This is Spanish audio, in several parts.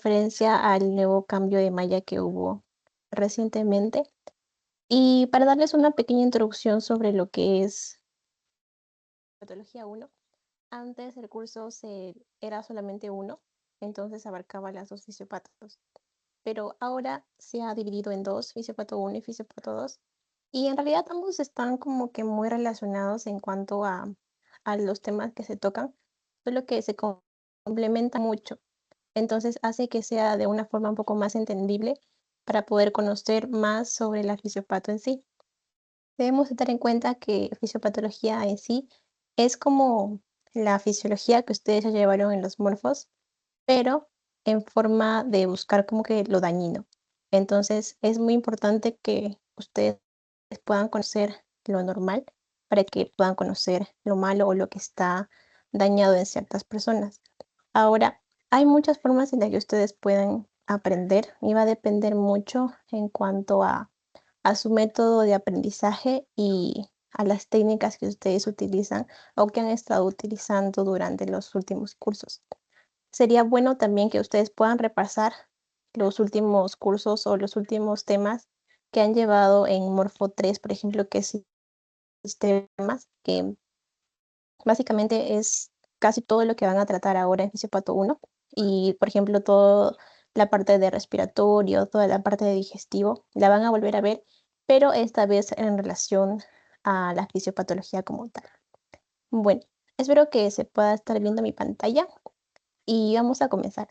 referencia al nuevo cambio de malla que hubo recientemente. Y para darles una pequeña introducción sobre lo que es patología uno, antes el curso era solamente uno, entonces abarcaba las dos fisiopatos. Pero ahora se ha dividido en dos, fisiopato uno y fisiopato 2. Y en realidad ambos están como que muy relacionados en cuanto a los temas que se tocan, solo que se complementan mucho. Entonces hace que sea de una forma un poco más entendible para poder conocer más sobre la fisiopato en sí. Debemos tener en cuenta que fisiopatología en sí es como la fisiología que ustedes ya llevaron en los morfos, pero en forma de buscar como que lo dañino. Entonces es muy importante que ustedes puedan conocer lo normal para que puedan conocer lo malo o lo que está dañado en ciertas personas. Ahora, hay muchas formas en las que ustedes pueden aprender y va a depender mucho en cuanto a su método de aprendizaje y a las técnicas que ustedes utilizan o que han estado utilizando durante los últimos cursos. Sería bueno también que ustedes puedan repasar los últimos cursos o los últimos temas que han llevado en Morfo 3, por ejemplo, que es sistemas, que básicamente es casi todo lo que van a tratar ahora en Fisiopato 1. Y, por ejemplo, toda la parte de respiratorio, toda la parte de digestivo, la van a volver a ver, pero esta vez en relación a la fisiopatología como tal. Bueno, espero que se pueda estar viendo mi pantalla y vamos a comenzar.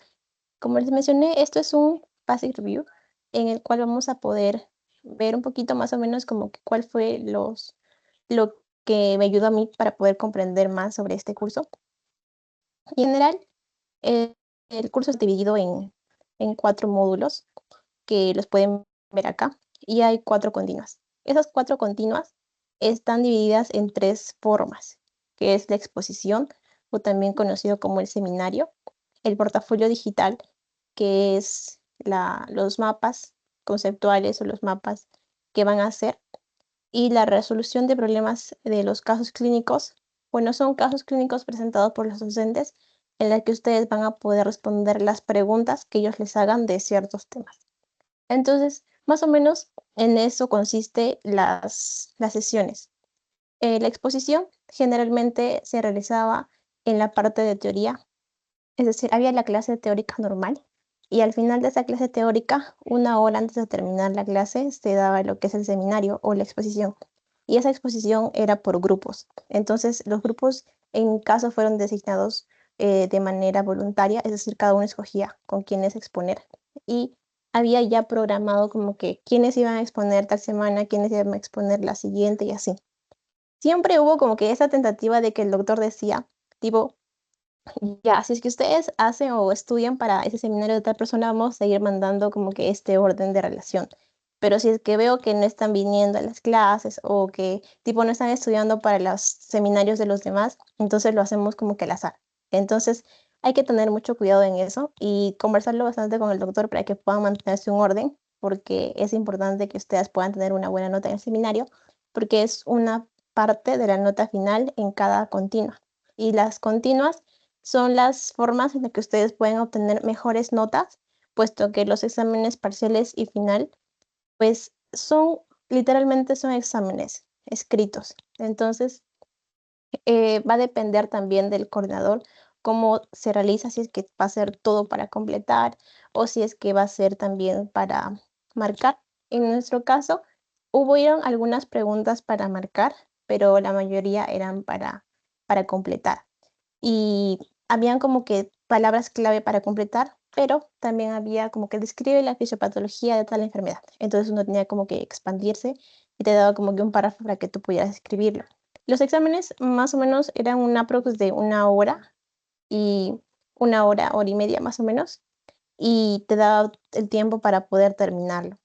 Como les mencioné, esto es un Basic Review en el cual vamos a poder ver un poquito más o menos como que cuál fue lo que me ayudó a mí para poder comprender más sobre este curso. Y en general, eh, el curso es dividido en 4 módulos que los pueden ver acá y hay 4 continuas. Esas 4 continuas están divididas en 3 formas, que es la exposición o también conocido como el seminario, el portafolio digital, que es los mapas conceptuales o los mapas que van a hacer, y la resolución de problemas de los casos clínicos. Bueno, son casos clínicos presentados por los docentes en los que ustedes van a poder responder las preguntas que ellos les hagan de ciertos temas. Entonces, más o menos en eso consiste las sesiones. La exposición generalmente se realizaba en la parte de teoría, es decir, había la clase teórica normal y al final de esa clase teórica, una hora antes de terminar la clase, se daba lo que es el seminario o la exposición. Y esa exposición era por grupos. Entonces, los grupos en mi caso fueron designados de manera voluntaria, es decir, cada uno escogía con quiénes exponer. Y había ya programado como que quiénes iban a exponer tal semana, quiénes iban a exponer la siguiente y así. Siempre hubo como que esa tentativa de que el doctor decía, tipo, ya, si es que ustedes hacen o estudian para ese seminario de tal persona, vamos a seguir mandando como que este orden de relación. Pero si es que veo que no están viniendo a las clases o que tipo no están estudiando para los seminarios de los demás, entonces lo hacemos como que al azar. Entonces hay que tener mucho cuidado en eso y conversarlo bastante con el doctor para que puedan mantenerse un orden, porque es importante que ustedes puedan tener una buena nota en el seminario, porque es una parte de la nota final en cada continua. Y las continuas son las formas en las que ustedes pueden obtener mejores notas, puesto que los exámenes parciales y final, pues literalmente son exámenes escritos. Entonces, va a depender también del coordinador cómo se realiza, si es que va a ser todo para completar o si es que va a ser también para marcar. En nuestro caso, hubieron algunas preguntas para marcar, pero la mayoría eran para completar y habían como que palabras clave para completar, pero también había como que describe la fisiopatología de tal enfermedad. Entonces uno tenía como que expandirse y te daba como que un párrafo para que tú pudieras escribirlo. Los exámenes más o menos eran un aprox de una hora y una hora, hora y media más o menos, y te daba el tiempo para poder terminarlo.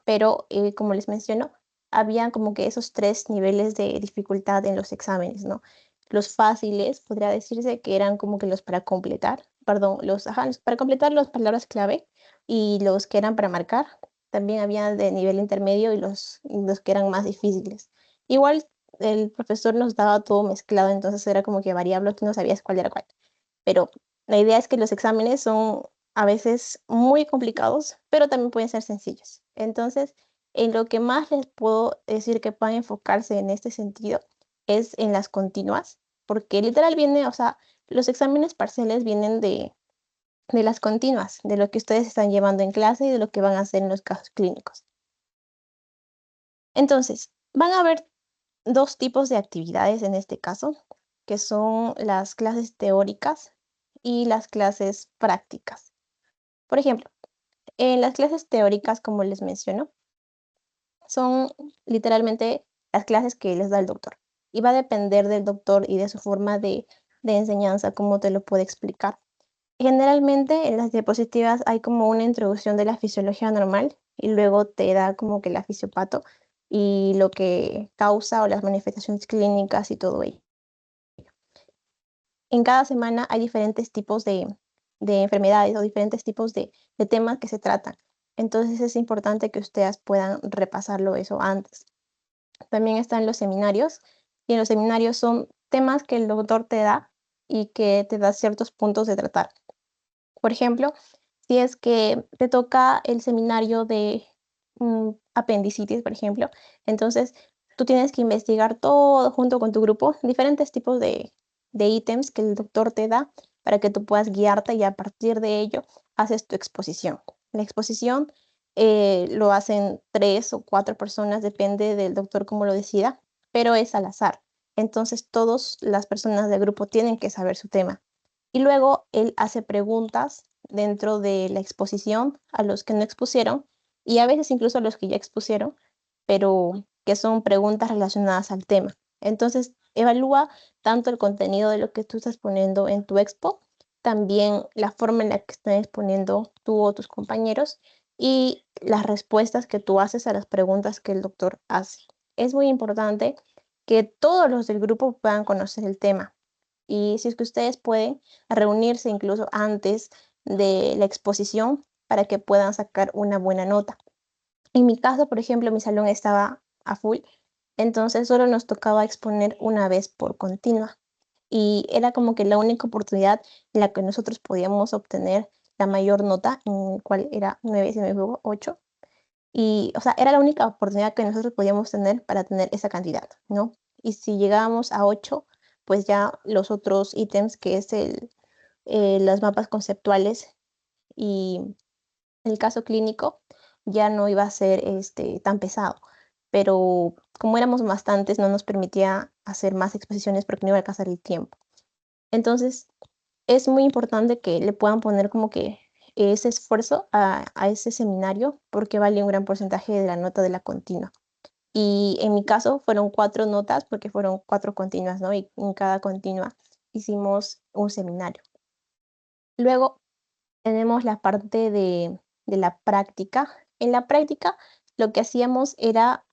Pero como les menciono, había como que esos 3 niveles de dificultad en los exámenes, ¿no? Los fáciles, podría decirse que eran como que los para completar, perdón, los para completar las palabras clave y los que eran para marcar. También había de nivel intermedio y los que eran más difíciles. Igual el profesor nos daba todo mezclado, entonces era como que variable, tú no sabías cuál era cuál. Pero la idea es que los exámenes son a veces muy complicados, pero también pueden ser sencillos. Entonces, en lo que más les puedo decir que puedan enfocarse en este sentido es en las continuas, porque literal viene, o sea, los exámenes parciales vienen de las continuas, de lo que ustedes están llevando en clase y de lo que van a hacer en los casos clínicos. Entonces, van a haber dos tipos de actividades en este caso, que son las clases teóricas y las clases prácticas. Por ejemplo, en las clases teóricas, como les menciono, son literalmente las clases que les da el doctor. Y va a depender del doctor y de su forma de enseñanza, cómo te lo puede explicar. Generalmente en las diapositivas hay como una introducción de la fisiología normal y luego te da como que la fisiopato y lo que causa o las manifestaciones clínicas y todo ello. En cada semana hay diferentes tipos de enfermedades o diferentes tipos de temas que se tratan. Entonces es importante que ustedes puedan repasarlo eso antes. También están los seminarios y en los seminarios son temas que el doctor te da y que te da ciertos puntos de tratar. Por ejemplo, si es que te toca el seminario de apendicitis, por ejemplo, entonces tú tienes que investigar todo junto con tu grupo, diferentes tipos de ítems que el doctor te da para que tú puedas guiarte y a partir de ello haces tu exposición. La exposición lo hacen 3 o 4 personas, depende del doctor cómo lo decida, pero es al azar. Entonces, todas las personas del grupo tienen que saber su tema. Y luego él hace preguntas dentro de la exposición a los que no expusieron y a veces incluso a los que ya expusieron, pero que son preguntas relacionadas al tema. Entonces, evalúa tanto el contenido de lo que tú estás poniendo en tu expo, también la forma en la que están exponiendo tú o tus compañeros y las respuestas que tú haces a las preguntas que el doctor hace. Es muy importante que todos los del grupo puedan conocer el tema. Y si es que ustedes pueden reunirse incluso antes de la exposición para que puedan sacar una buena nota. En mi caso, por ejemplo, mi salón estaba a full, entonces solo nos tocaba exponer una vez por continua. Y era como que la única oportunidad en la que nosotros podíamos obtener la mayor nota, en cual era 9, si no me equivoco, 8. Y, o sea, era la única oportunidad que nosotros podíamos tener para tener esa cantidad, ¿no? Y si llegábamos a 8, pues ya los otros ítems, que es las mapas conceptuales y el caso clínico, ya no iba a ser tan pesado. Pero como éramos bastantes, no nos permitía hacer más exposiciones porque no iba a alcanzar el tiempo. Entonces, es muy importante que le puedan poner como que ese esfuerzo a ese seminario porque vale un gran porcentaje de la nota de la continua. Y en mi caso fueron 4 notas porque fueron 4 continuas, ¿no? Y en cada continua hicimos un seminario. Luego tenemos la parte de la práctica. En la práctica lo que hacíamos era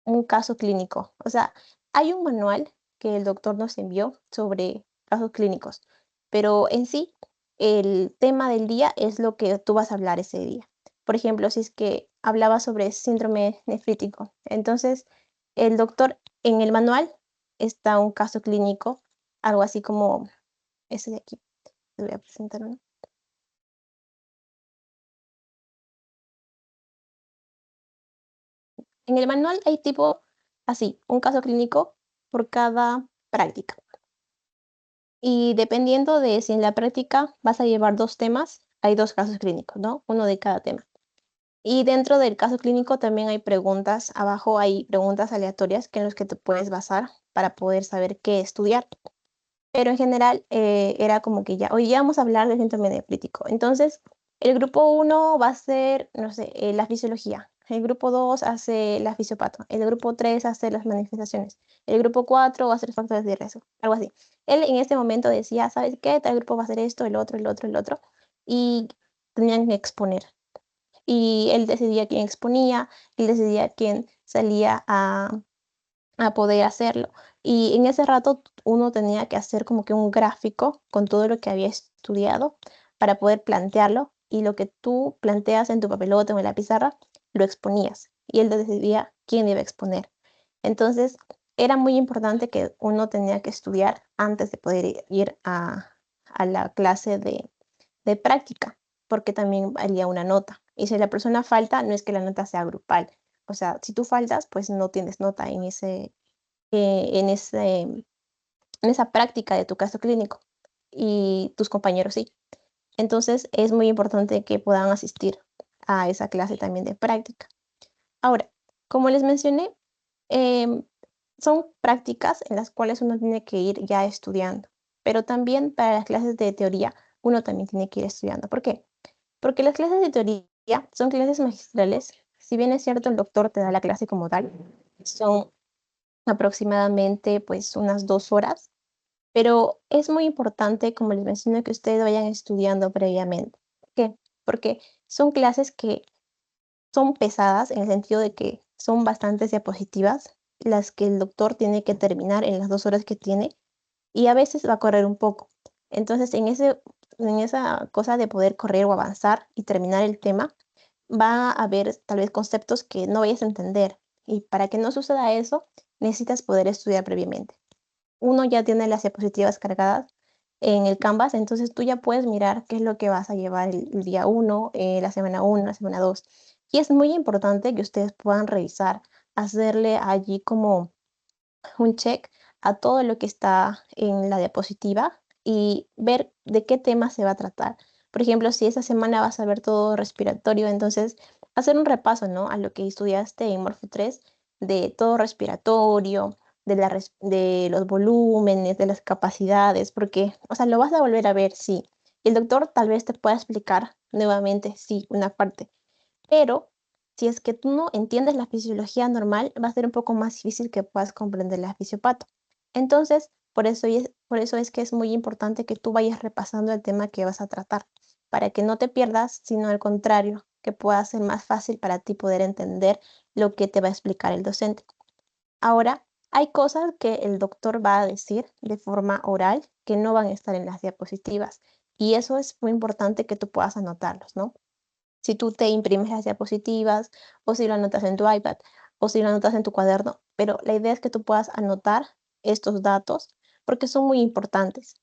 un caso clínico. O sea, hay un manual que el doctor nos envió sobre casos clínicos, pero en sí el tema del día es lo que tú vas a hablar ese día. Por ejemplo, si es que hablaba sobre síndrome nefrítico, entonces el doctor en el manual está un caso clínico, algo así como ese de aquí. Te voy a presentar uno. En el manual hay tipo así, un caso clínico por cada práctica. Y dependiendo de si en la práctica vas a llevar 2 temas, hay 2 casos clínicos, ¿no? Uno de cada tema. Y dentro del caso clínico también hay preguntas, abajo hay preguntas aleatorias que en los que te puedes basar para poder saber qué estudiar. Pero en general era como que ya, hoy ya vamos a hablar del síndrome nefrítico. Entonces, el grupo 1 va a ser, no sé, la fisiología. El grupo 2 hace la fisiopato. El grupo 3 hace las manifestaciones. El grupo 4 va a hacer factores de riesgo. Algo así. Él en este momento decía, ¿sabes qué? Tal grupo va a hacer esto, el otro, el otro, el otro. Y tenían que exponer. Y él decidía quién exponía, él decidía quién salía a poder hacerlo. Y en ese rato uno tenía que hacer como que un gráfico con todo lo que había estudiado para poder plantearlo y lo que tú planteas en tu papelota o en la pizarra, lo exponías y él decidía quién iba a exponer. Entonces, era muy importante que uno tenía que estudiar antes de poder ir a la clase de práctica. porque también valía una nota. Y si la persona falta, no es que la nota sea grupal. O sea, si tú faltas, pues no tienes nota en en ese, en esa práctica de tu caso clínico y tus compañeros sí. Entonces es muy importante que puedan asistir a esa clase también de práctica. Ahora, como les mencioné, em, son prácticas en las cuales uno tiene que ir ya estudiando, pero también para las clases de teoría uno también tiene que ir estudiando. ¿Por qué? Porque las clases de teoría son clases magistrales. Si bien es cierto, el doctor te da la clase como tal, son aproximadamente pues unas 2 horas, pero es muy importante, como les mencioné, que ustedes vayan estudiando previamente. ¿Por qué? Porque son clases que son pesadas en el sentido de que son bastantes diapositivas las que el doctor tiene que terminar en las 2 horas que tiene y a veces va a correr un poco. Entonces, en esa cosa de poder correr o avanzar y terminar el tema, va a haber tal vez conceptos que no vayas a entender. Y para que no suceda eso, necesitas poder estudiar previamente. Uno ya tiene las diapositivas cargadas en el Canvas, entonces tú ya puedes mirar qué es lo que vas a llevar el día uno, la semana uno, la semana 2. Y es muy importante que ustedes puedan revisar, hacerle allí como un check a todo lo que está en la diapositiva y ver de qué tema se va a tratar. Por ejemplo, si esa semana vas a ver todo respiratorio, entonces hacer un repaso, ¿no? A lo que estudiaste en Morfo 3 de todo respiratorio, de los volúmenes, de las capacidades, porque, o sea, lo vas a volver a ver, sí. Y el doctor tal vez te pueda explicar nuevamente, sí, una parte, pero si es que tú no entiendes la fisiología normal, va a ser un poco más difícil que puedas comprender la fisiopato. Entonces, por eso es que es muy importante que tú vayas repasando el tema que vas a tratar, para que no te pierdas, sino al contrario, que pueda ser más fácil para ti poder entender lo que te va a explicar el docente. Ahora, hay cosas que el doctor va a decir de forma oral que no van a estar en las diapositivas, y eso es muy importante que tú puedas anotarlos, ¿no? Si tú te imprimes las diapositivas o si lo anotas en tu iPad o si lo anotas en tu cuaderno, pero la idea es que tú puedas anotar estos datos porque son muy importantes,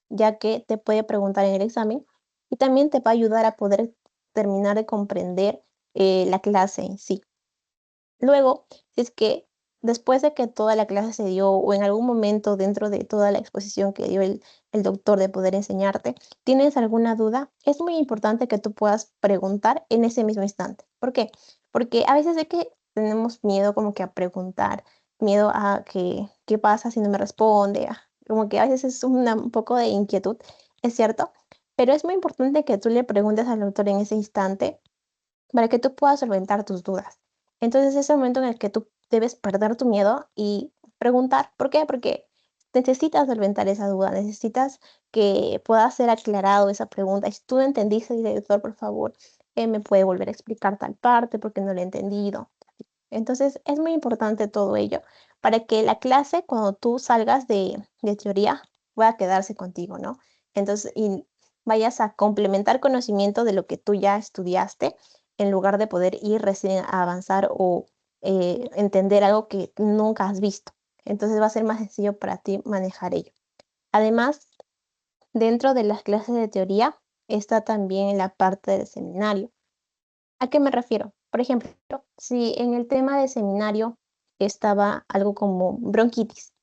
ya que te puede preguntar en el examen y también te va a ayudar a poder terminar de comprender la clase en sí. Luego, si es que después de que toda la clase se dio o en algún momento dentro de toda la exposición que dio el doctor de poder enseñarte, tienes alguna duda, es muy importante que tú puedas preguntar en ese mismo instante. ¿Por qué? Porque a veces es que tenemos miedo como que a preguntar, miedo a que, ¿qué pasa si no me responde? Como que a veces es un poco de inquietud, es cierto, pero es muy importante que tú le preguntes al doctor en ese instante para que tú puedas solventar tus dudas. Entonces es el momento en el que tú debes perder tu miedo y preguntar. ¿Por qué? Porque necesitas solventar esa duda, necesitas que pueda ser aclarado esa pregunta. Y si tú no entendiste, dile, doctor, por favor, me puede volver a explicar tal parte porque no lo he entendido. Entonces es muy importante todo ello para que la clase, cuando tú salgas de teoría, pueda quedarse contigo, ¿no? Entonces, y vayas a complementar conocimiento de lo que tú ya estudiaste en lugar de poder ir recién a avanzar o entender algo que nunca has visto. Entonces va a ser más sencillo para ti manejar ello. Además, dentro de las clases de teoría está también la parte del seminario. ¿A qué me refiero? Por ejemplo, si en el tema de seminario estaba algo como bronquitis,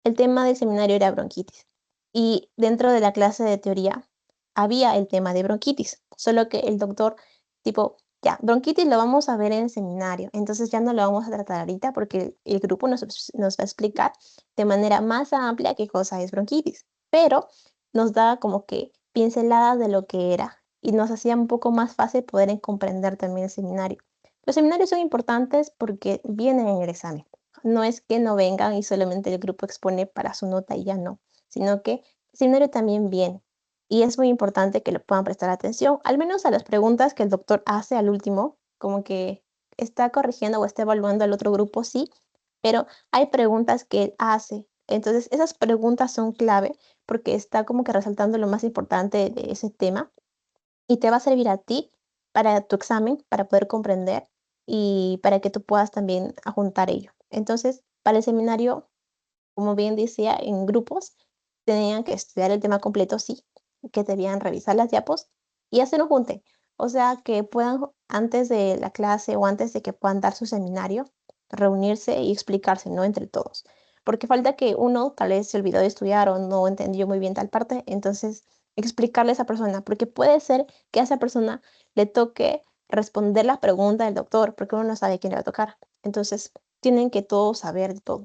el tema del seminario era bronquitis y dentro de la clase de teoría había el tema de bronquitis, solo que el doctor tipo, ya, bronquitis lo vamos a ver en el seminario, entonces ya no lo vamos a tratar ahorita porque el grupo nos va a explicar de manera más amplia qué cosa es bronquitis, pero nos da como que pinceladas de lo que era y nos hacía un poco más fácil poder comprender también el seminario. Los seminarios son importantes porque vienen en el examen. No es que no vengan y solamente el grupo expone para su nota y ya no, sino que el seminario también viene. Y es muy importante que le puedan prestar atención, al menos a las preguntas que el doctor hace al último, como que está corrigiendo o está evaluando al otro grupo, sí, pero hay preguntas que él hace. Entonces, esas preguntas son clave porque está como que resaltando lo más importante de ese tema y te va a servir a ti para tu examen, para poder comprender y para que tú puedas también juntar ello. Entonces, para el seminario, como bien decía, en grupos tenían que estudiar el tema completo, sí, que debían revisar las diapos, y hacer un junte. O sea, que puedan, antes de la clase o antes de que puedan dar su seminario, reunirse y explicarse, ¿no? Entre todos. Porque falta que uno tal vez se olvidó de estudiar o no entendió muy bien tal parte, entonces explicarle a esa persona, porque puede ser que a esa persona le toque responder la pregunta del doctor, porque uno no sabe quién le va a tocar. Entonces, tienen que todos saber de todo.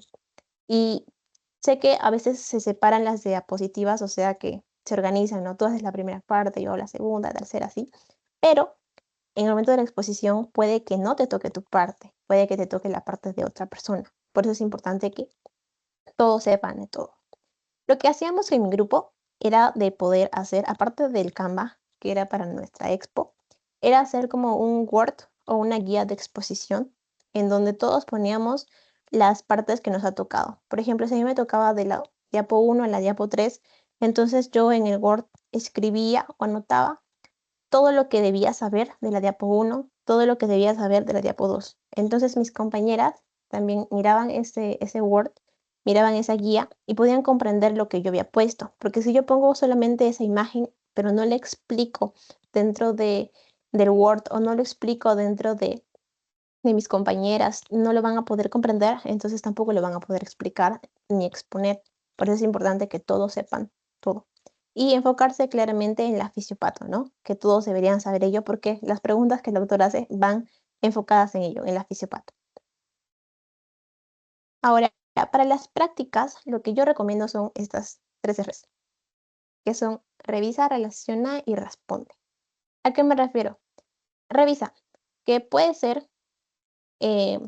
Y sé que a veces se separan las diapositivas, o sea que se organizan, ¿no? Tú haces la primera parte, yo la segunda, tercera, así. Pero en el momento de la exposición puede que no te toque tu parte, puede que te toque la parte de otra persona. Por eso es importante que todos sepan de todo. Lo que hacíamos en mi grupo era de poder hacer, aparte del Canva, que era para nuestra expo, era hacer como un Word o una guía de exposición en donde todos poníamos las partes que nos ha tocado. Por ejemplo, si a mí me tocaba de la diapo 1 a la diapo 3, entonces yo en el Word escribía o anotaba todo lo que debía saber de la diapo 1, todo lo que debía saber de la diapo 2. Entonces mis compañeras también miraban ese Word, miraban esa guía y podían comprender lo que yo había puesto. Porque si yo pongo solamente esa imagen, pero no le explico dentro del Word o no lo explico dentro de mis compañeras, no lo van a poder comprender, entonces tampoco lo van a poder explicar ni exponer. Por eso es importante que todos sepan todo. Y enfocarse claramente en la fisiopato, ¿no? Que todos deberían saber ello porque las preguntas que el doctor hace van enfocadas en ello, en la fisiopato. Ahora, para las prácticas, lo que yo recomiendo son estas tres R's, que son revisa, relaciona y responde. ¿A qué me refiero? Revisa, que puede ser eh,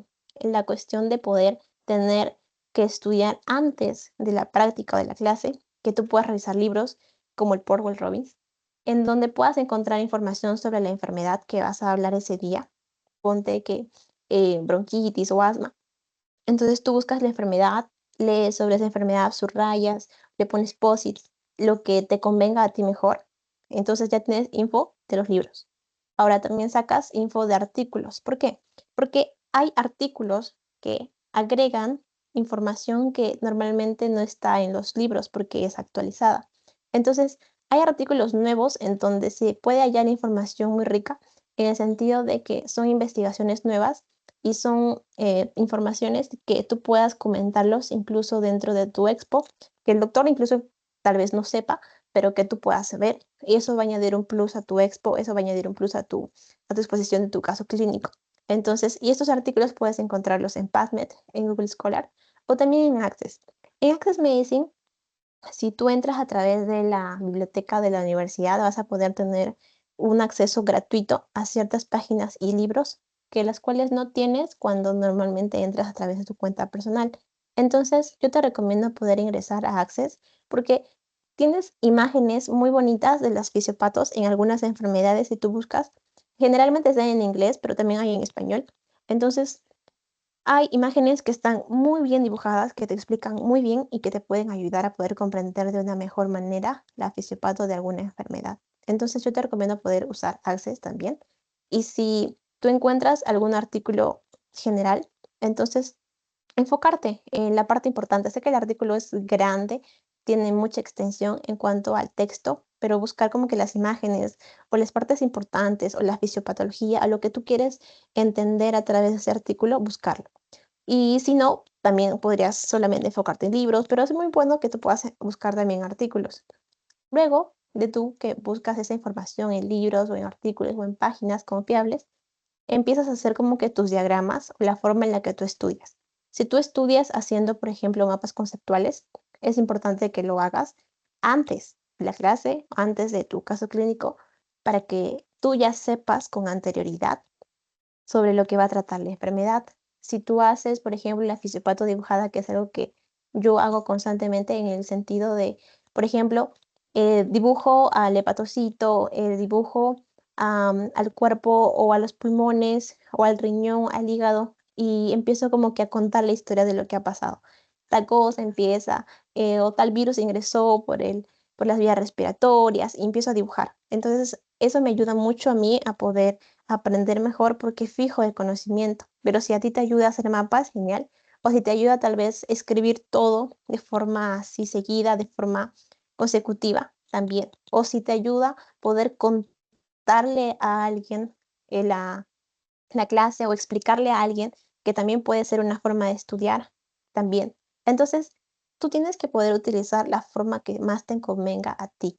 la cuestión de poder tener que estudiar antes de la práctica o de la clase, que tú puedas revisar libros como el Powell Robbins, en donde puedas encontrar información sobre la enfermedad que vas a hablar ese día. Ponte que bronquitis o asma. Entonces tú buscas la enfermedad, lees sobre esa enfermedad, subrayas, le pones posits, lo que te convenga a ti mejor. Entonces ya tienes info de los libros. Ahora también sacas info de artículos. ¿Por qué? Porque hay artículos que agregan información que normalmente no está en los libros porque es actualizada. Entonces, hay artículos nuevos en donde se puede hallar información muy rica en el sentido de que son investigaciones nuevas y son informaciones que tú puedas comentarlos incluso dentro de tu expo, que el doctor incluso tal vez no sepa, pero que tú puedas ver. Y eso va a añadir un plus a tu expo, eso va a añadir un plus a tu exposición de tu caso clínico. Entonces, y estos artículos puedes encontrarlos en PubMed, en Google Scholar o también en Access. En Access Medicine, si tú entras a través de la biblioteca de la universidad, vas a poder tener un acceso gratuito a ciertas páginas y libros que las cuales no tienes cuando normalmente entras a través de tu cuenta personal. Entonces, yo te recomiendo poder ingresar a Access porque tienes imágenes muy bonitas de los fisiopatos en algunas enfermedades si tú buscas. Generalmente están en inglés, pero también hay en español. Entonces, hay imágenes que están muy bien dibujadas, que te explican muy bien y que te pueden ayudar a poder comprender de una mejor manera la fisiopato de alguna enfermedad. Entonces yo te recomiendo poder usar Access también. Y si tú encuentras algún artículo general, entonces enfocarte en la parte importante. Sé que el artículo es grande, tiene mucha extensión en cuanto al texto, pero buscar como que las imágenes o las partes importantes o la fisiopatología, a lo que tú quieres entender a través de ese artículo, buscarlo. Y si no, también podrías solamente enfocarte en libros, pero es muy bueno que tú puedas buscar también artículos. Luego de tú que buscas esa información en libros o en artículos o en páginas confiables, empiezas a hacer como que tus diagramas o la forma en la que tú estudias. Si tú estudias haciendo, por ejemplo, mapas conceptuales, es importante que lo hagas antes de la clase, antes de tu caso clínico, para que tú ya sepas con anterioridad sobre lo que va a tratar la enfermedad. Si tú haces, por ejemplo, la fisiopato dibujada, que es algo que yo hago constantemente en el sentido de, por ejemplo, dibujo al hepatocito, dibujo al cuerpo o a los pulmones o al riñón, al hígado y empiezo como que a contar la historia de lo que ha pasado. Tal cosa empieza o tal virus ingresó por las vías respiratorias y empiezo a dibujar. Entonces, eso me ayuda mucho a mí a poder aprender mejor porque fijo el conocimiento. Pero si a ti te ayuda a hacer mapas, genial. O si te ayuda tal vez escribir todo de forma así seguida, de forma consecutiva, también. O si te ayuda poder contar darle a alguien la clase o explicarle a alguien, que también puede ser una forma de estudiar también. Entonces, tú tienes que poder utilizar la forma que más te convenga a ti.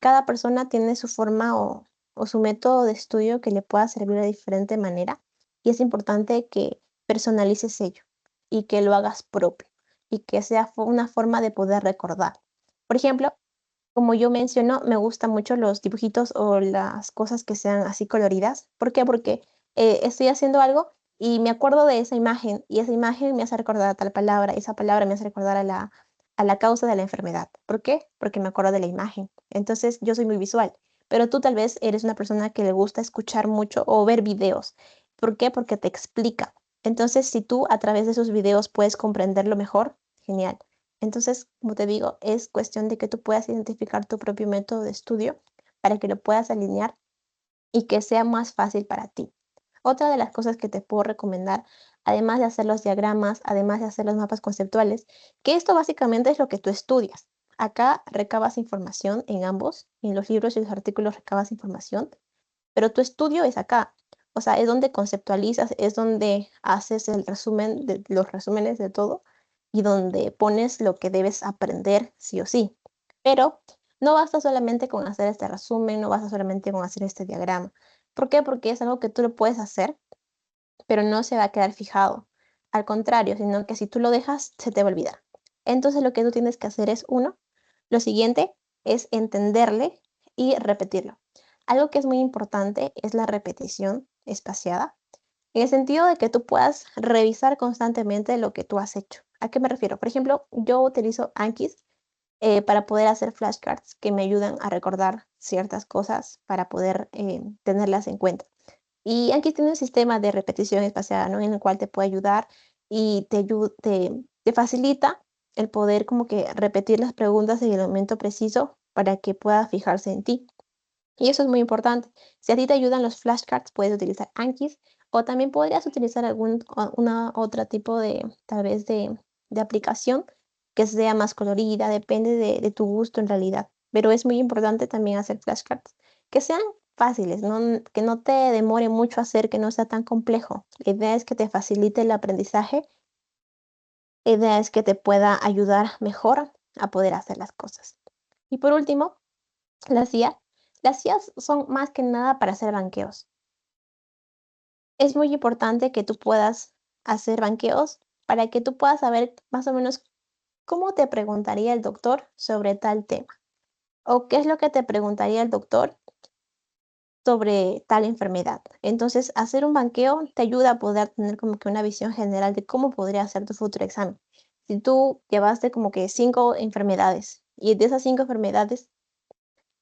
Cada persona tiene su forma o su método de estudio que le pueda servir de diferente manera y es importante que personalices ello y que lo hagas propio y que sea una forma de poder recordar. Por ejemplo, como yo menciono, me gustan mucho los dibujitos o las cosas que sean así coloridas. ¿Por qué? Porque estoy haciendo algo y me acuerdo de esa imagen y esa imagen me hace recordar a tal palabra, esa palabra me hace recordar a la causa de la enfermedad. ¿Por qué? Porque me acuerdo de la imagen. Entonces yo soy muy visual, pero tú tal vez eres una persona que le gusta escuchar mucho o ver videos. ¿Por qué? Porque te explica. Entonces, si tú a través de esos videos puedes comprenderlo mejor, genial. Entonces, como te digo, es cuestión de que tú puedas identificar tu propio método de estudio para que lo puedas alinear y que sea más fácil para ti. Otra de las cosas que te puedo recomendar, además de hacer los diagramas, además de hacer los mapas conceptuales, que esto básicamente es lo que tú estudias. Acá recabas información en ambos, en los libros y los artículos recabas información, pero tu estudio es acá. O sea, es donde conceptualizas, es donde haces el resumen de los resúmenes de todo y donde pones lo que debes aprender sí o sí. Pero no basta solamente con hacer este resumen, no basta solamente con hacer este diagrama. ¿Por qué? Porque es algo que tú lo puedes hacer, pero no se va a quedar fijado. Al contrario, sino que si tú lo dejas, se te va a olvidar. Entonces lo que tú tienes que hacer es, uno, lo siguiente es entenderle y repetirlo. Algo que es muy importante es la repetición espaciada, en el sentido de que tú puedas revisar constantemente lo que tú has hecho. ¿A qué me refiero? Por ejemplo, yo utilizo Anki para poder hacer flashcards que me ayudan a recordar ciertas cosas para poder tenerlas en cuenta. Y Anki tiene un sistema de repetición espaciada, ¿no? En el cual te puede ayudar y te facilita el poder como que repetir las preguntas en el momento preciso para que pueda fijarse en ti. Y eso es muy importante. Si a ti te ayudan los flashcards, puedes utilizar Anki o también podrías utilizar una otra tipo de, tal vez de aplicación que sea más colorida, depende de tu gusto en realidad. Pero es muy importante también hacer flashcards que sean fáciles, que no te demore mucho hacer, que no sea tan complejo. La idea es que te facilite el aprendizaje, la idea es que te pueda ayudar mejor a poder hacer las cosas. Y por último, las IA. Las IAs son más que nada para hacer banqueos. Es muy importante que tú puedas hacer banqueos para que tú puedas saber más o menos cómo te preguntaría el doctor sobre tal tema o qué es lo que te preguntaría el doctor sobre tal enfermedad. Entonces, hacer un banqueo te ayuda a poder tener como que una visión general de cómo podría ser tu futuro examen. Si tú llevaste como que 5 enfermedades y de esas 5 enfermedades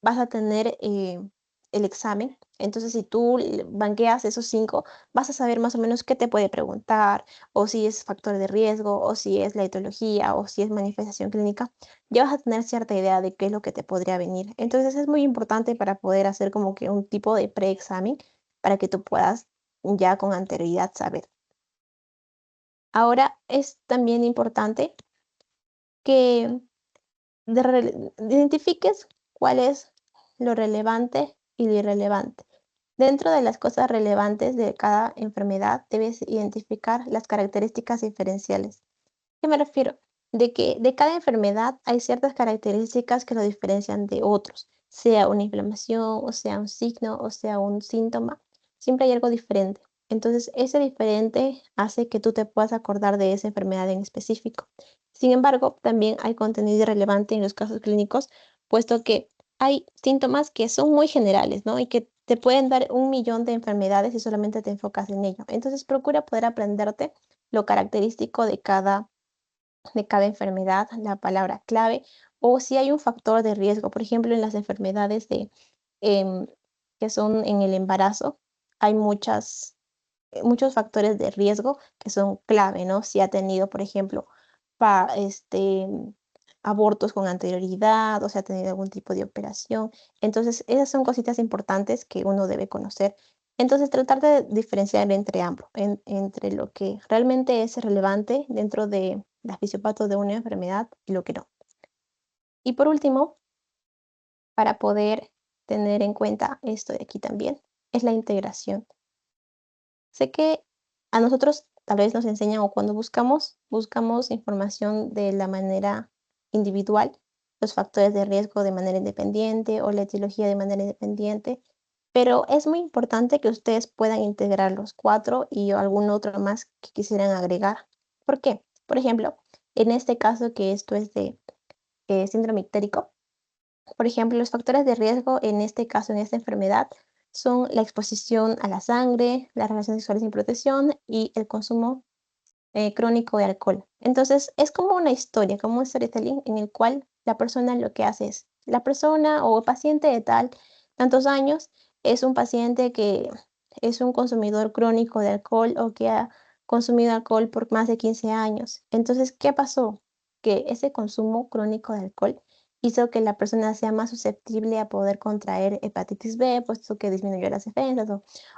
vas a tener el examen. Entonces, si tú banqueas esos 5, vas a saber más o menos qué te puede preguntar, o si es factor de riesgo, o si es la etiología, o si es manifestación clínica. Ya vas a tener cierta idea de qué es lo que te podría venir. Entonces, es muy importante para poder hacer como que un tipo de preexamen para que tú puedas ya con anterioridad saber. Ahora, es también importante que identifiques cuál es lo relevante y lo irrelevante. Dentro de las cosas relevantes de cada enfermedad, debes identificar las características diferenciales. ¿Qué me refiero? De que de cada enfermedad hay ciertas características que lo diferencian de otros, sea una inflamación, o sea un signo, o sea un síntoma, siempre hay algo diferente. Entonces, ese diferente hace que tú te puedas acordar de esa enfermedad en específico. Sin embargo, también hay contenido irrelevante en los casos clínicos, puesto que hay síntomas que son muy generales, ¿no? Y que te pueden dar 1 millón de enfermedades si solamente te enfocas en ello. Entonces, procura poder aprenderte lo característico de cada enfermedad, la palabra clave, o si hay un factor de riesgo. Por ejemplo, en las enfermedades em, que son en el embarazo, hay muchos factores de riesgo que son clave, ¿no? Si ha tenido, por ejemplo, abortos con anterioridad o si ha tenido algún tipo de operación. Entonces, esas son cositas importantes que uno debe conocer. Entonces, tratar de diferenciar entre ambos, entre lo que realmente es relevante dentro de la fisiopato de una enfermedad y lo que no. Y por último, para poder tener en cuenta esto de aquí también, es la integración. Sé que a nosotros tal vez nos enseñan o cuando buscamos información de la manera individual, los factores de riesgo de manera independiente o la etiología de manera independiente, pero es muy importante que ustedes puedan integrar los 4 y algún otro más que quisieran agregar. ¿Por qué? Por ejemplo, en este caso que esto es de síndrome ictérico, por ejemplo, los factores de riesgo en este caso, en esta enfermedad, son la exposición a la sangre, las relaciones sexuales sin protección y el consumo crónico de alcohol. Entonces, es como una historia, como un storytelling en el cual la persona lo que hace es, la persona o paciente de tantos años es un paciente que es un consumidor crónico de alcohol o que ha consumido alcohol por más de 15 años. Entonces, ¿qué pasó? Que ese consumo crónico de alcohol hizo que la persona sea más susceptible a poder contraer hepatitis B, puesto que disminuyó las defensas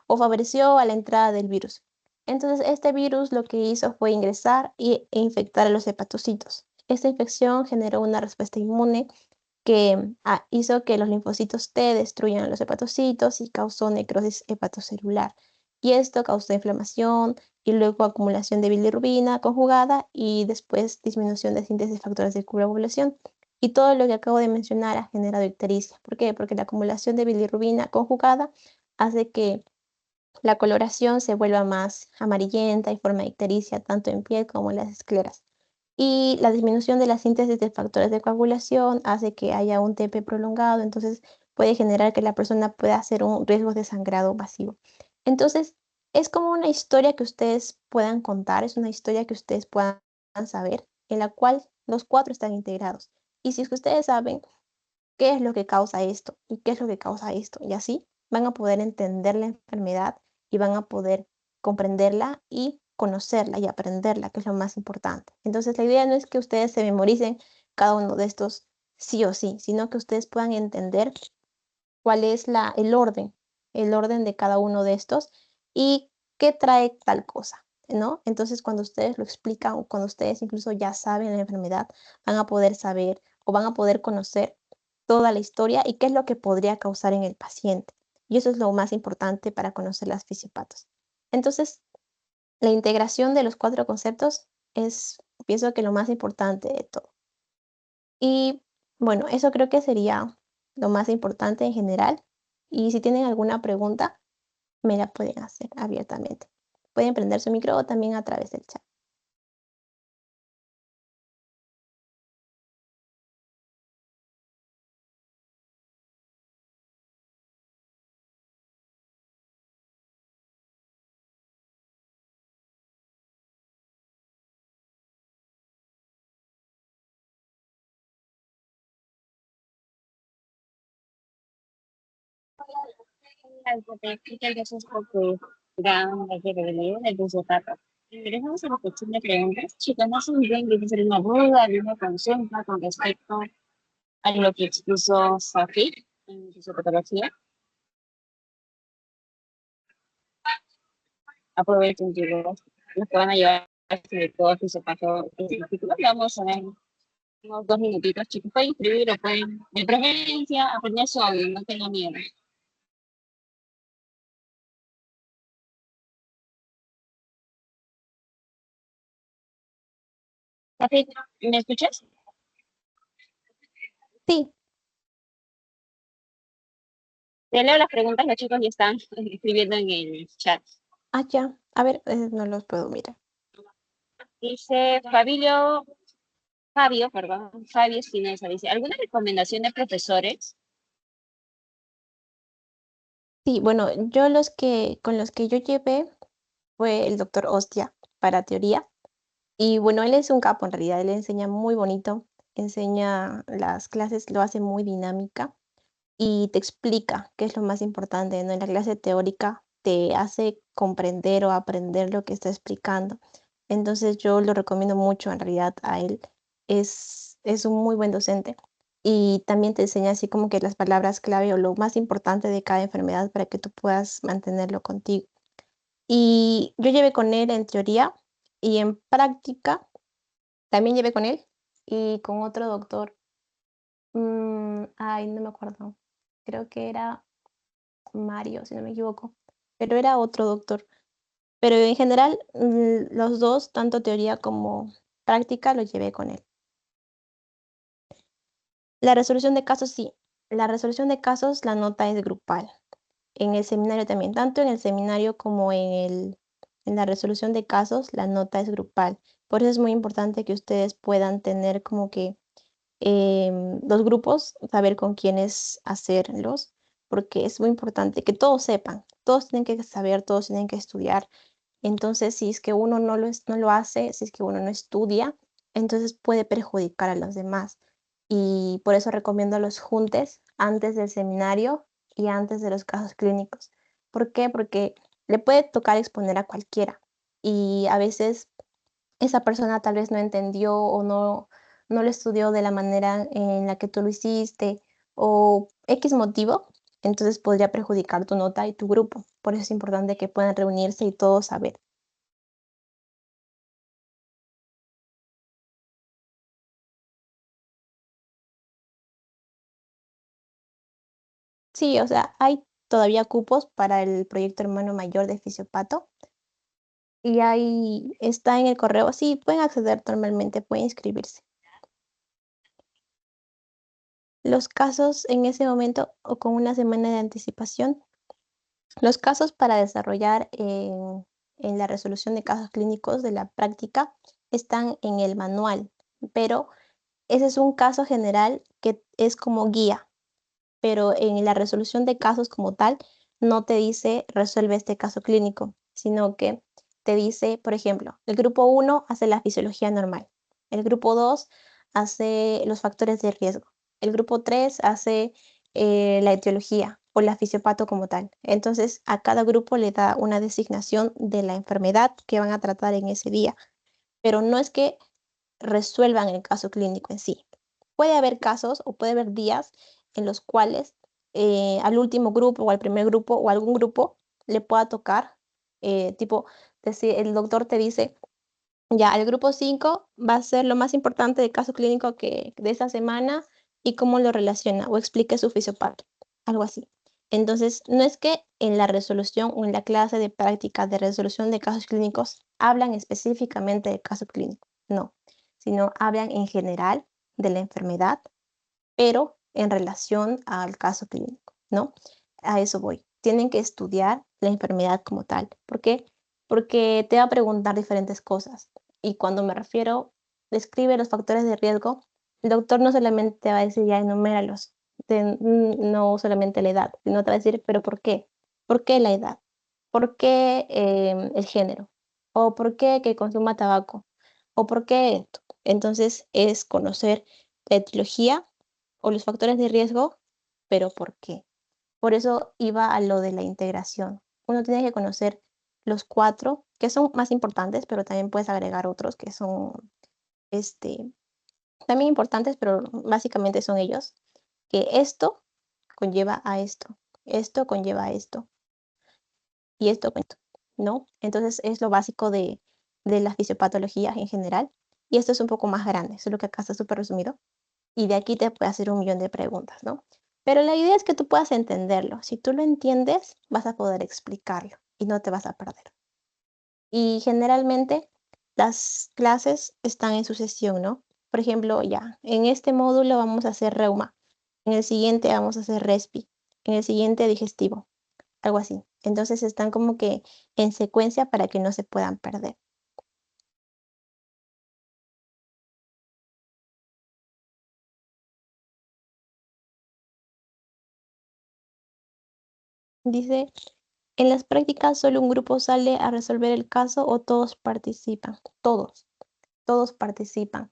o favoreció a la entrada del virus. Entonces, este virus lo que hizo fue ingresar e infectar a los hepatocitos. Esta infección generó una respuesta inmune que hizo que los linfocitos T destruyan a los hepatocitos y causó necrosis hepatocelular. Y esto causó inflamación y luego acumulación de bilirrubina conjugada y después disminución de síntesis de factores de coagulación. Y todo lo que acabo de mencionar ha generado ictericia. ¿Por qué? Porque la acumulación de bilirrubina conjugada hace que la coloración se vuelva más amarillenta y forma ictericia tanto en piel como en las escleras. Y la disminución de la síntesis de factores de coagulación hace que haya un TP prolongado, entonces puede generar que la persona pueda hacer un riesgo de sangrado masivo. Entonces, es como una historia que ustedes puedan contar, es una historia que ustedes puedan saber, en la cual los 4 están integrados. Y si es que ustedes saben qué es lo que causa esto y qué es lo que causa esto. Y así van a poder entender la enfermedad y van a poder comprenderla y conocerla y aprenderla, que es lo más importante. Entonces, la idea no es que ustedes se memoricen cada uno de estos sí o sí, sino que ustedes puedan entender cuál es el orden de cada uno de estos y qué trae tal cosa, ¿no? Entonces, cuando ustedes lo explican o cuando ustedes incluso ya saben la enfermedad, van a poder saber o van a poder conocer toda la historia y qué es lo que podría causar en el paciente. Y eso es lo más importante para conocer las fisiopatos. Entonces, la integración de los 4 conceptos es, pienso que lo más importante de todo. Y bueno, eso creo que sería lo más importante en general. Y si tienen alguna pregunta, me la pueden hacer abiertamente. Pueden prender su micro o también a través del chat. Muchas gracias por tu gran review del resultado. Regresamos a la sección de preguntas. Chicos, no sé si tienen que hacer una duda, alguna consulta con respecto a lo que expuso Safi en su patología. Aprovechen, chicos, los que van a llevar sobre todo su zapato. Vamos a ver unos 2 minutitos, chicos. Pueden escribir o pueden, de preferencia, aprender solo, no tengan miedo. Safi, ¿me escuchas? Sí, Te leo las preguntas, los chicos ya están escribiendo en el chat. ya. A ver, no los puedo mirar. Dice Fabio Espinosa, dice, ¿alguna recomendación de profesores? Sí, bueno, con los que yo llevé fue el doctor Ostia para teoría. Y bueno, él es un capo en realidad, él enseña muy bonito, enseña las clases, lo hace muy dinámica y te explica qué es lo más importante, ¿no? En la clase teórica te hace comprender o aprender lo que está explicando. Entonces yo lo recomiendo mucho en realidad a él. Es un muy buen docente y también te enseña así como que las palabras clave o lo más importante de cada enfermedad para que tú puedas mantenerlo contigo. Y yo llevé con él en teoría y en práctica también llevé con él y con otro doctor. Ay, no me acuerdo. creo que era Mario, si no me equivoco, pero era otro doctor. Pero en general, los 2, tanto teoría como práctica, lo llevé con él. La resolución de casos, sí. La resolución de casos, la nota es grupal. En el seminario también, tanto en el seminario como en la resolución de casos, la nota es grupal. Por eso es muy importante que ustedes puedan tener como que los grupos, saber con quiénes hacerlos, porque es muy importante que todos sepan, todos tienen que saber, todos tienen que estudiar. Entonces, si es que uno no lo hace, si es que uno no estudia, entonces puede perjudicar a los demás. Y por eso recomiendo los juntes antes del seminario y antes de los casos clínicos. ¿Por qué? Porque le puede tocar exponer a cualquiera y a veces esa persona tal vez no entendió o no lo estudió de la manera en la que tú lo hiciste o X motivo, entonces podría perjudicar tu nota y tu grupo. Por eso es importante que puedan reunirse y todos saber. Sí, o sea, hay todavía cupos para el proyecto hermano mayor de Fisiopato y ahí está en el correo. Sí, pueden acceder normalmente, pueden inscribirse. Los casos en ese momento o con una semana de anticipación. Los casos para desarrollar en la resolución de casos clínicos de la práctica están en el manual, pero ese es un caso general que es como guía, pero en la resolución de casos como tal no te dice resuelve este caso clínico, sino que te dice, por ejemplo, el grupo 1 hace la fisiología normal, el grupo 2 hace los factores de riesgo, el grupo 3 hace la etiología o la fisiopato como tal. Entonces, a cada grupo le da una designación de la enfermedad que van a tratar en ese día, pero no es que resuelvan el caso clínico en sí. Puede haber casos o puede haber días en los cuales al último grupo o al primer grupo o algún grupo le pueda tocar, tipo, decir, el doctor te dice, ya, el grupo 5 va a ser lo más importante del caso clínico de esta semana y cómo lo relaciona o explique su fisiopato, algo así. Entonces, no es que en la resolución o en la clase de práctica de resolución de casos clínicos hablan específicamente del caso clínico, no, sino hablan en general de la enfermedad, pero en relación al caso clínico, ¿no? A eso voy. Tienen que estudiar la enfermedad como tal. ¿Por qué? Porque te va a preguntar diferentes cosas. Y cuando me refiero, describe los factores de riesgo, el doctor no solamente te va a decir, ya enuméralos, no solamente la edad, sino te va a decir, pero ¿por qué? ¿Por qué la edad? ¿Por qué el género? ¿O por qué que consuma tabaco? ¿O por qué esto? Entonces es conocer la etiología o los factores de riesgo, pero ¿por qué? Por eso iba a lo de la integración. Uno tiene que conocer los 4 que son más importantes, pero también puedes agregar otros que son, este, también importantes, pero básicamente son ellos, que esto conlleva a esto conlleva a esto, y esto con esto, ¿no? Entonces es lo básico de las fisiopatologías en general, y esto es un poco más grande, solo que acá está súper resumido. Y de aquí te puede hacer un millón de preguntas, ¿no? Pero la idea es que tú puedas entenderlo. Si tú lo entiendes, vas a poder explicarlo y no te vas a perder. Y generalmente las clases están en sucesión, ¿no? Por ejemplo, ya, en este módulo vamos a hacer reuma, en el siguiente vamos a hacer respi, en el siguiente digestivo, algo así. Entonces están como que en secuencia para que no se puedan perder. Dice, en las prácticas solo un grupo sale a resolver el caso o todos participan. Todos participan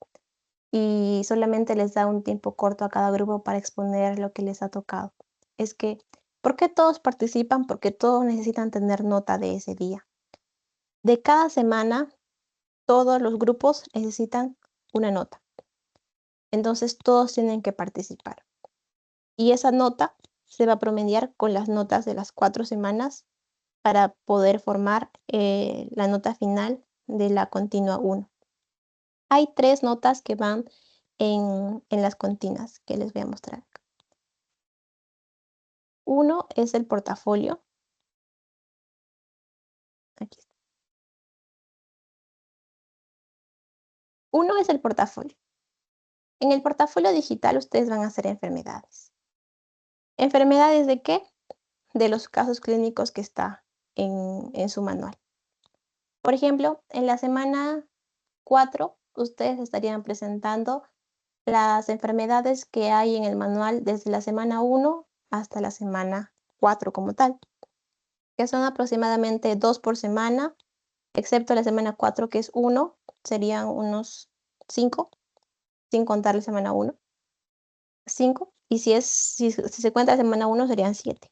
y solamente les da un tiempo corto a cada grupo para exponer lo que les ha tocado. Es que, ¿por qué todos participan? Porque todos necesitan tener nota de ese día. De cada semana, todos los grupos necesitan una nota. Entonces, todos tienen que participar. Y esa nota se va a promediar con las notas de las 4 semanas para poder formar la nota final de la continua 1. Hay 3 notas que van en las continuas que les voy a mostrar. Uno es el portafolio. Aquí está. Uno es el portafolio. En el portafolio digital ustedes van a hacer enfermedades. ¿Enfermedades de qué? De los casos clínicos que está en su manual. Por ejemplo, en la semana 4, ustedes estarían presentando las enfermedades que hay en el manual desde la semana 1 hasta la semana 4 como tal, que son aproximadamente 2 por semana, excepto la semana 4 que es 1, serían unos 5, sin contar la semana 1, 5, y si se cuenta la semana 1 serían 7.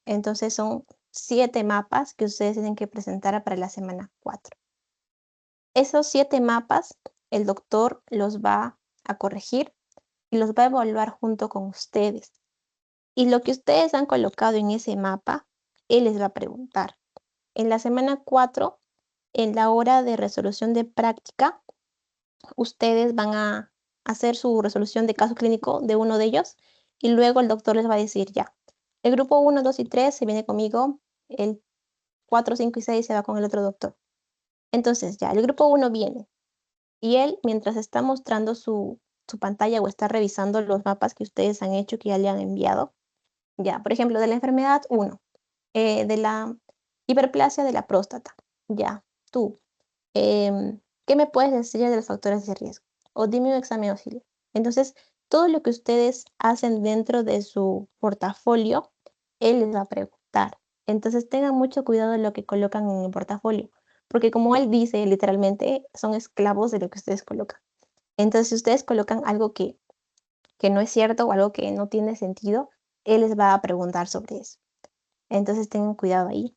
Entonces son 7 mapas que ustedes tienen que presentar para la semana 4. Esos 7 mapas, el doctor los va a corregir y los va a evaluar junto con ustedes. Y lo que ustedes han colocado en ese mapa, él les va a preguntar. En la semana 4, en la hora de resolución de práctica, ustedes van a hacer su resolución de caso clínico de uno de ellos y luego el doctor les va a decir ya. El grupo 1, 2 y 3 se viene conmigo, el 4, 5 y 6 se va con el otro doctor. Entonces ya, el grupo 1 viene y él, mientras está mostrando su pantalla o está revisando los mapas que ustedes han hecho, que ya le han enviado, ya, por ejemplo, de la enfermedad 1, de la hiperplasia de la próstata, ya, tú, ¿qué me puedes decir de los factores de riesgo? O dime un examen auxiliar. Entonces, todo lo que ustedes hacen dentro de su portafolio, él les va a preguntar. Entonces, tengan mucho cuidado de lo que colocan en el portafolio, porque como él dice, literalmente son esclavos de lo que ustedes colocan. Entonces, si ustedes colocan algo que no es cierto o algo que no tiene sentido, él les va a preguntar sobre eso. Entonces, tengan cuidado ahí.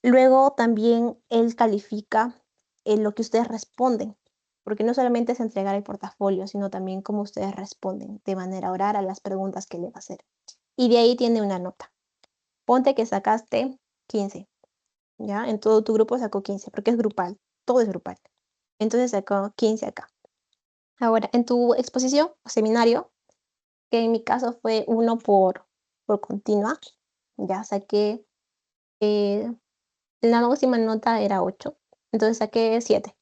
Luego también él califica lo que ustedes responden, porque no solamente es entregar el portafolio, sino también cómo ustedes responden de manera oral a las preguntas que le va a hacer. Y de ahí tiene una nota. Ponte que sacaste 15, ¿ya? En todo tu grupo sacó 15, porque es grupal, todo es grupal. Entonces sacó 15 acá. Ahora, en tu exposición o seminario, que en mi caso fue uno por continua, ya saqué la última nota era 8, entonces saqué 7.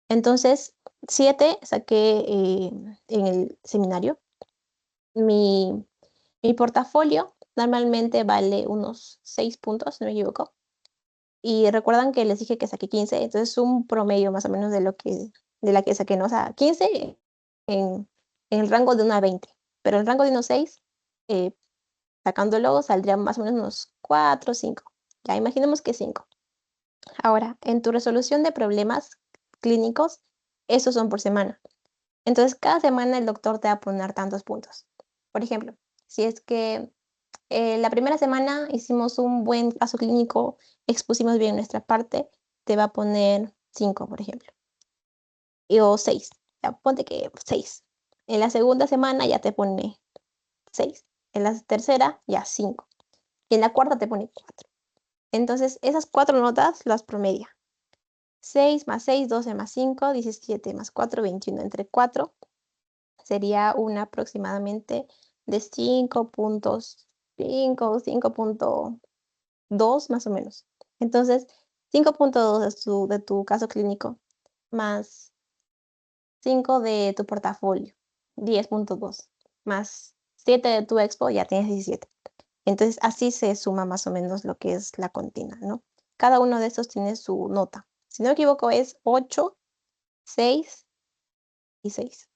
Entonces, 7 saqué en el seminario. Mi, mi portafolio normalmente vale unos 6 puntos, si no me equivoco. Y recuerdan que les dije que saqué 15, entonces un promedio más o menos de la que saqué, ¿no? O sea, 15 en el rango de 1 a 20, pero en el rango de 1 a 6, eh, sacándolo saldría más o menos unos 4 o 5. Ya, imaginemos que 5. Ahora, en tu resolución de problemas clínicos, esos son por semana. Entonces, cada semana el doctor te va a poner tantos puntos. Por ejemplo, si es que la primera semana hicimos un buen caso clínico, expusimos bien nuestra parte, te va a poner 5, por ejemplo, o 6. Ya, ponte que 6. En la segunda semana ya te pone 6. En la tercera ya 5. Y en la cuarta te pone 4. Entonces, esas 4 notas las promedia. 6 más 6, 12 más 5, 17 más 4, 21. Entre 4 sería una aproximadamente de 5.5, 5.2 más o menos. Entonces, 5.2 de tu caso clínico más 5 de tu portafolio, 10.2 más 7 de tu expo, ya tienes 17. Entonces, así se suma más o menos lo que es la continua, ¿no? Cada uno de estos tiene su nota. Si no me equivoco, es 8, 6 y 6.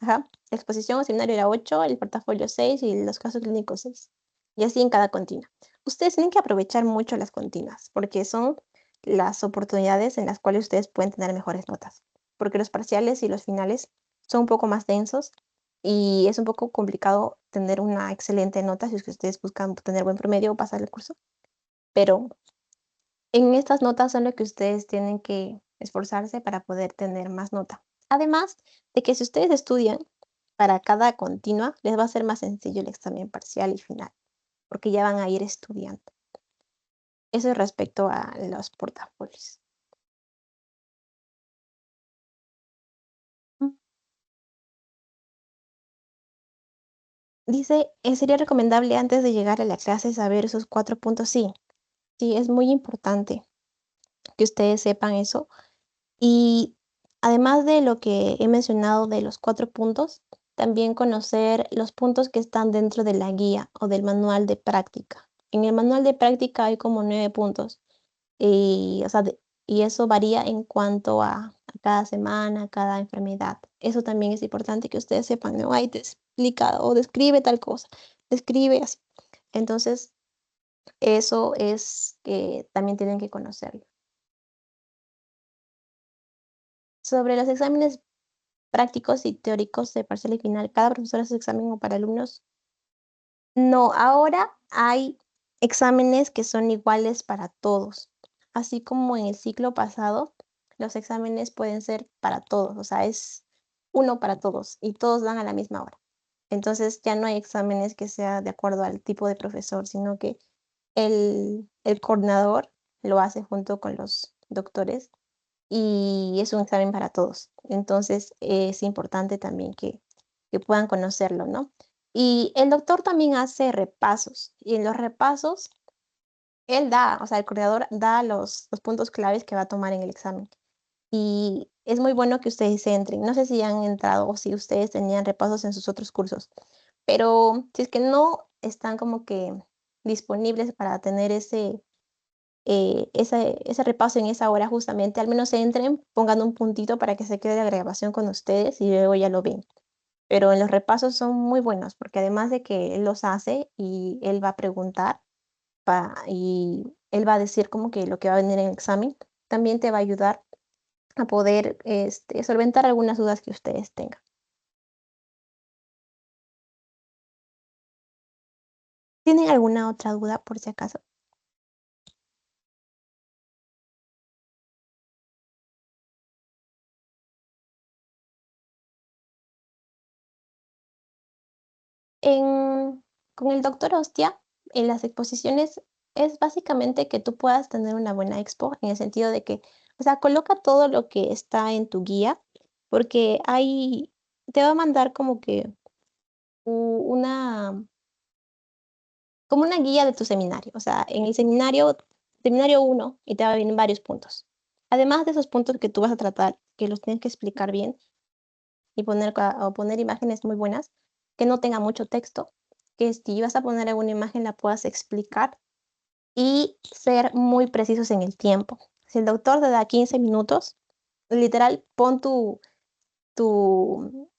Ajá. La exposición o seminario era 8, el portafolio 6 y los casos clínicos 6. Y así en cada continua. Ustedes tienen que aprovechar mucho las continuas, porque son las oportunidades en las cuales ustedes pueden tener mejores notas. Porque los parciales y los finales son un poco más densos y es un poco complicado tener una excelente nota si es que ustedes buscan tener buen promedio o pasar el curso. Pero en estas notas son lo que ustedes tienen que esforzarse para poder tener más nota. Además de que si ustedes estudian para cada continua, les va a ser más sencillo el examen parcial y final, porque ya van a ir estudiando. Eso es respecto a los portafolios. Dice, ¿sería recomendable antes de llegar a la clase saber esos 4 puntos? Sí, sí, es muy importante que ustedes sepan eso. Y además de lo que he mencionado de los 4 puntos, también conocer los puntos que están dentro de la guía o del manual de práctica. En el manual de práctica hay como 9 puntos y, o sea, y eso varía en cuanto a cada semana, cada enfermedad. Eso también es importante que ustedes sepan, ¿no? Ahí te explica o describe tal cosa, describe así. Entonces, eso es que también tienen que conocerlo. Sobre los exámenes prácticos y teóricos de parcial y final, ¿cada profesor hace examen o para alumnos? No, ahora hay exámenes que son iguales para todos. Así como en el ciclo pasado, los exámenes pueden ser para todos, o sea, es uno para todos y todos dan a la misma hora. Entonces ya no hay exámenes que sea de acuerdo al tipo de profesor, sino que el coordinador lo hace junto con los doctores y es un examen para todos. Entonces, es importante también que puedan conocerlo, ¿no? Y el doctor también hace repasos, y en los repasos él da, o sea, el coordinador da los puntos claves que va a tomar en el examen. Y es muy bueno que ustedes entren. No sé si han entrado o si ustedes tenían repasos en sus otros cursos, pero si es que no están como que disponibles para tener ese repaso en esa hora justamente, al menos entren, pongan un puntito para que se quede la grabación con ustedes y luego ya lo ven. Pero en los repasos son muy buenos, porque además de que él los hace y él va a preguntar y él va a decir como que lo que va a venir en el examen, también te va a ayudar a poder solventar algunas dudas que ustedes tengan. ¿Tienen alguna otra duda por si acaso? Con el doctor Hostia, en las exposiciones es básicamente que tú puedas tener una buena expo, en el sentido de que, o sea, coloca todo lo que está en tu guía, porque te va a mandar como que una, como una guía de tu seminario. O sea, en el seminario uno y te va a venir varios puntos. Además de esos puntos que tú vas a tratar, que los tienes que explicar bien, y poner imágenes muy buenas, que no tenga mucho texto, que si vas a poner alguna imagen la puedas explicar y ser muy precisos en el tiempo. Si el doctor te da 15 minutos, literal, pon tu,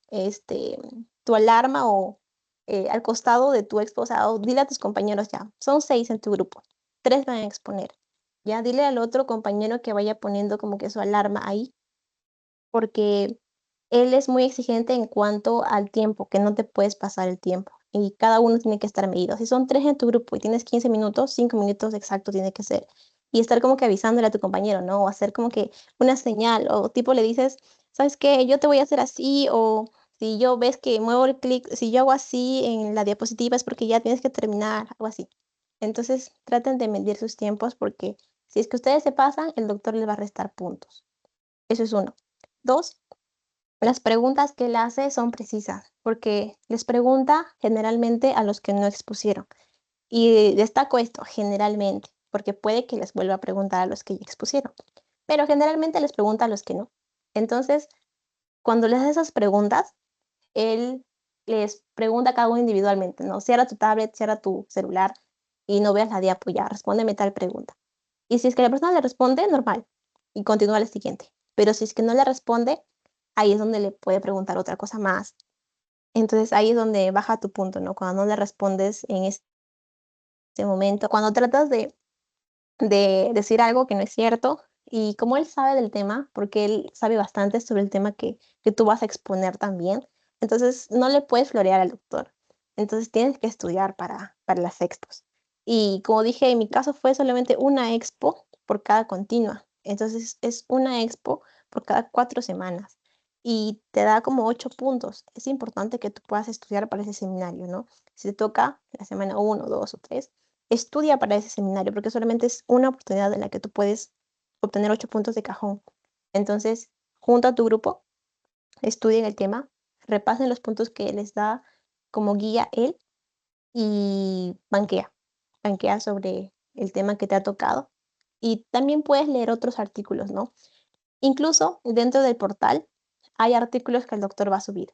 este, tu alarma o al costado de tu expo, o sea, o dile a tus compañeros ya, son 6 en tu grupo, 3 van a exponer. Ya dile al otro compañero que vaya poniendo como que su alarma ahí, porque él es muy exigente en cuanto al tiempo, que no te puedes pasar el tiempo y cada uno tiene que estar medido. Si son 3 en tu grupo y tienes 15 minutos, 5 minutos exacto tiene que ser. Y estar como que avisándole a tu compañero, ¿no? O hacer como que una señal o tipo le dices, ¿sabes qué? Yo te voy a hacer así o si yo ves que muevo el clic, si yo hago así en la diapositiva es porque ya tienes que terminar, algo así. Entonces, traten de medir sus tiempos porque si es que ustedes se pasan, el doctor les va a restar puntos. Eso es uno. Dos, las preguntas que él hace son precisas, porque les pregunta generalmente a los que no expusieron. Y destaco esto, generalmente, porque puede que les vuelva a preguntar a los que ya expusieron, pero generalmente les pregunta a los que no. Entonces, cuando les hace esas preguntas, él les pregunta a cada uno individualmente, ¿no? Cierra tu tablet, cierra tu celular y no veas la diapo ya, respóndeme tal pregunta. Y si es que la persona le responde, normal, y continúa al siguiente. Pero si es que no le responde, ahí es donde le puede preguntar otra cosa más. Entonces ahí es donde baja tu punto, ¿no? Cuando no le respondes en ese momento, cuando tratas de decir algo que no es cierto, y como él sabe del tema, porque él sabe bastante sobre el tema que tú vas a exponer también, entonces no le puedes florear al doctor. Entonces tienes que estudiar para las expos. Y como dije, en mi caso fue solamente una expo por cada continua. Entonces es una expo por cada 4 semanas y te da como 8 puntos. Es importante que tú puedas estudiar para ese seminario, ¿no? Si te toca la semana uno, 2 o 3, estudia para ese seminario, porque solamente es una oportunidad en la que tú puedes obtener 8 puntos de cajón. Entonces, junto a tu grupo, estudien el tema, repasen los puntos que les da como guía él y banquea sobre el tema que te ha tocado. Y también puedes leer otros artículos, ¿no? Incluso dentro del portal hay artículos que el doctor va a subir.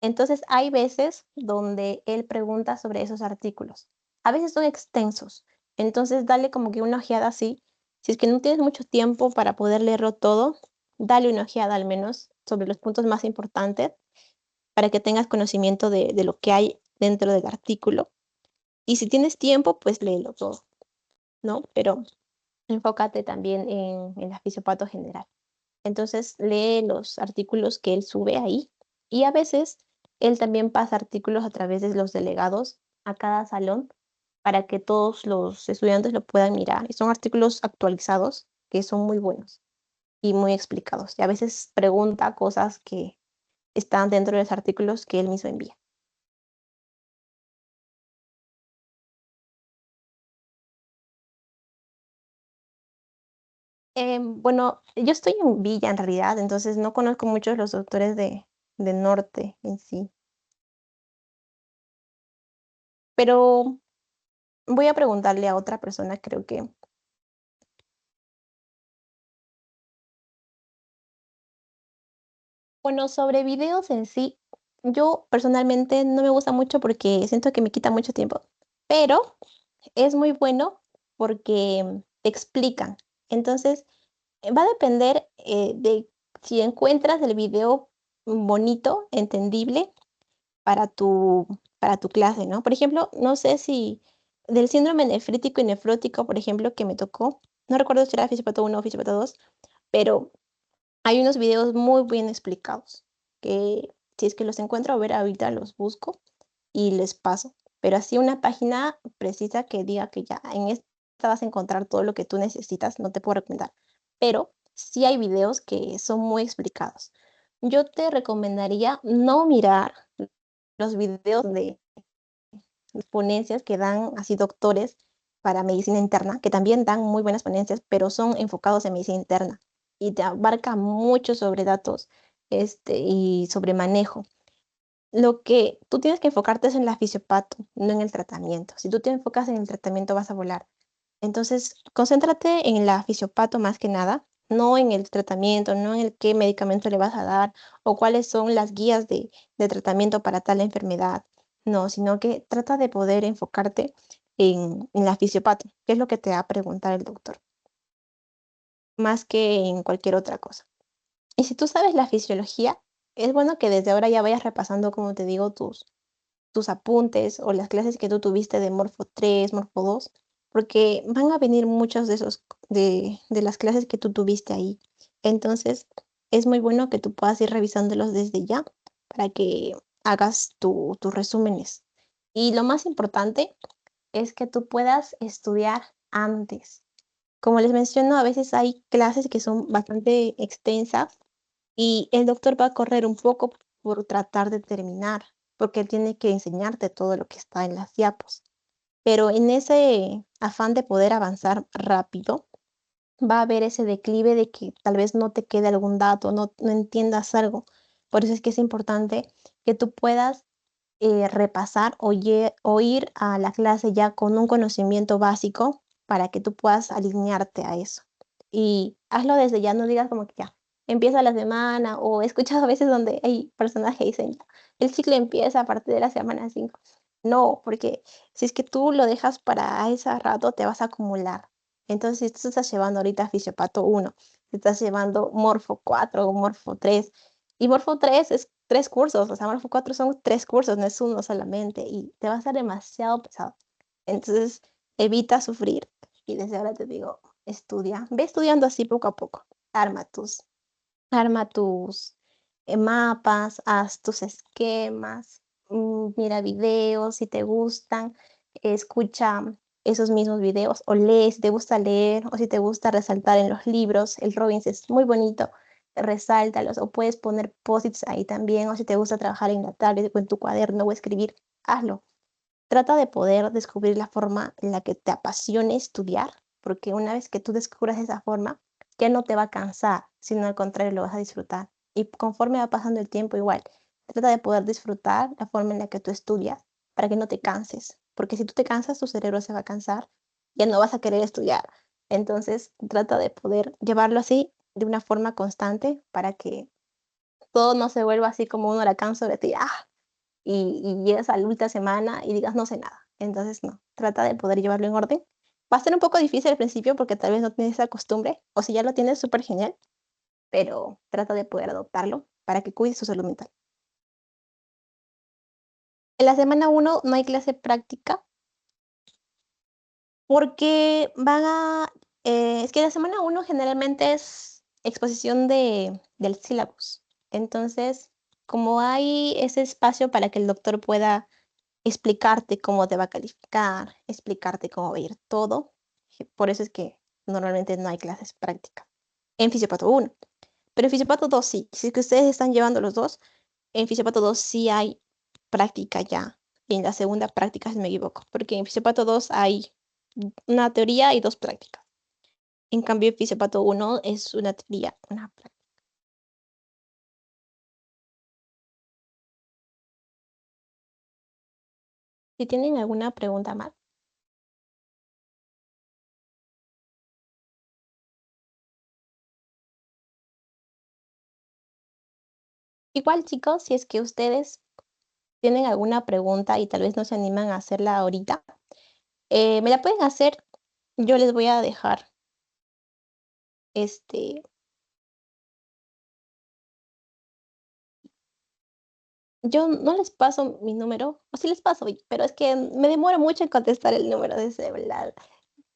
Entonces, hay veces donde él pregunta sobre esos artículos. A veces son extensos. Entonces, dale como que una ojeada así. Si es que no tienes mucho tiempo para poder leerlo todo, dale una ojeada al menos sobre los puntos más importantes para que tengas conocimiento de lo que hay dentro del artículo. Y si tienes tiempo, pues léelo todo, ¿no? Pero enfócate también en la fisiopato general. Entonces, lee los artículos que él sube ahí y a veces él también pasa artículos a través de los delegados a cada salón para que todos los estudiantes lo puedan mirar. Y son artículos actualizados que son muy buenos y muy explicados. Y a veces pregunta cosas que están dentro de los artículos que él mismo envía. Bueno, yo estoy en Villa en realidad, entonces no conozco muchos los doctores de norte en sí, pero voy a preguntarle a otra persona, creo que, bueno, sobre videos en sí, yo personalmente no me gusta mucho porque siento que me quita mucho tiempo, pero es muy bueno porque te explican. Entonces, va a depender de si encuentras el video bonito, entendible para tu clase, ¿no? Por ejemplo, no sé si del síndrome nefrítico y nefrótico, por ejemplo, que me tocó, no recuerdo si era Fisipato 1 o Fisipato 2, pero hay unos videos muy bien explicados que si es que los encuentro a ver ahorita los busco y les paso. Pero así una página precisa que diga que ya en esta vas a encontrar todo lo que tú necesitas, no te puedo recomendar. Pero sí hay videos que son muy explicados. Yo te recomendaría no mirar los videos de ponencias que dan así doctores para medicina interna, que también dan muy buenas ponencias, pero son enfocados en medicina interna y te abarca mucho sobre datos y sobre manejo. Lo que tú tienes que enfocarte es en la fisiopato, no en el tratamiento. Si tú te enfocas en el tratamiento, vas a volar. Entonces, concéntrate en la fisiopato más que nada, no en el tratamiento, no en el qué medicamento le vas a dar o cuáles son las guías de tratamiento para tal enfermedad. No, sino que trata de poder enfocarte en la fisiopato, que es lo que te va a preguntar el doctor, más que en cualquier otra cosa. Y si tú sabes la fisiología, es bueno que desde ahora ya vayas repasando, como te digo, tus apuntes o las clases que tú tuviste de Morfo 3 Morfo 2 porque van a venir muchos de esos de las clases que tú tuviste ahí. Entonces, es muy bueno que tú puedas ir revisándolos desde ya para que hagas tus resúmenes. Y lo más importante es que tú puedas estudiar antes. Como les menciono, a veces hay clases que son bastante extensas y el doctor va a correr un poco por tratar de terminar, porque él tiene que enseñarte todo lo que está en las diapos. Pero en ese afán de poder avanzar rápido, va a haber ese declive de que tal vez no te quede algún dato, no entiendas algo. Por eso es que es importante que tú puedas repasar o ir a la clase ya con un conocimiento básico para que tú puedas alinearte a eso. Y hazlo desde ya, no digas como que ya, empieza la semana, o he escuchado a veces donde hay personas que dicen, el ciclo empieza a partir de la semana 5. No, porque si es que tú lo dejas para ese rato, te vas a acumular. Entonces, si tú estás llevando ahorita Fisiopato 1, te estás llevando Morfo 4 o Morfo 3, y Morfo 3 es 3 cursos, o sea, Morfo 4 son 3 cursos, no es uno solamente, y te va a ser demasiado pesado. Entonces, evita sufrir. Y desde ahora te digo, estudia, ve estudiando así poco a poco. Arma tus, arma tus mapas, haz tus esquemas, mira videos si te gustan, escucha esos mismos videos o lee si te gusta leer o si te gusta resaltar en los libros. El Robbins es muy bonito, resáltalos o puedes poner posits ahí también o si te gusta trabajar en la tablet o en tu cuaderno o escribir, hazlo. Trata de poder descubrir la forma en la que te apasione estudiar, porque una vez que tú descubras esa forma, ya no te va a cansar, sino al contrario, lo vas a disfrutar. Y conforme va pasando el tiempo, igual, trata de poder disfrutar la forma en la que tú estudias para que no te canses, porque si tú te cansas, tu cerebro se va a cansar, ya no vas a querer estudiar. Entonces, trata de poder llevarlo así de una forma constante para que todo no se vuelva así como un huracán sobre ti, y llegas a la última semana y digas: "No sé nada". Entonces, no, trata de poder llevarlo en orden. Va a ser un poco difícil al principio porque tal vez no tienes esa costumbre, o si ya lo tienes, súper genial, pero trata de poder adoptarlo para que cuides tu salud mental. En la semana 1 no hay clase práctica porque es que la semana 1 generalmente es exposición del syllabus. Entonces, como hay ese espacio para que el doctor pueda explicarte cómo te va a calificar, explicarte cómo va a ir todo, por eso es que normalmente no hay clases prácticas en Fisiopato 1, pero en Fisiopato 2 sí. Si es que ustedes están llevando los 2, en Fisiopato 2 sí hay práctica ya, y en la segunda práctica, si no me equivoco, porque en Fisiopato 2 hay una teoría y 2 prácticas. En cambio, en Fisiopato 1 es una teoría, una práctica. Si tienen alguna pregunta más. Igual, chicos, si es que ustedes tienen alguna pregunta y tal vez no se animan a hacerla ahorita, me la pueden hacer. Yo les voy a dejar, este, yo no les paso mi número, o sí les paso, pero es que me demoro mucho en contestar el número de celular.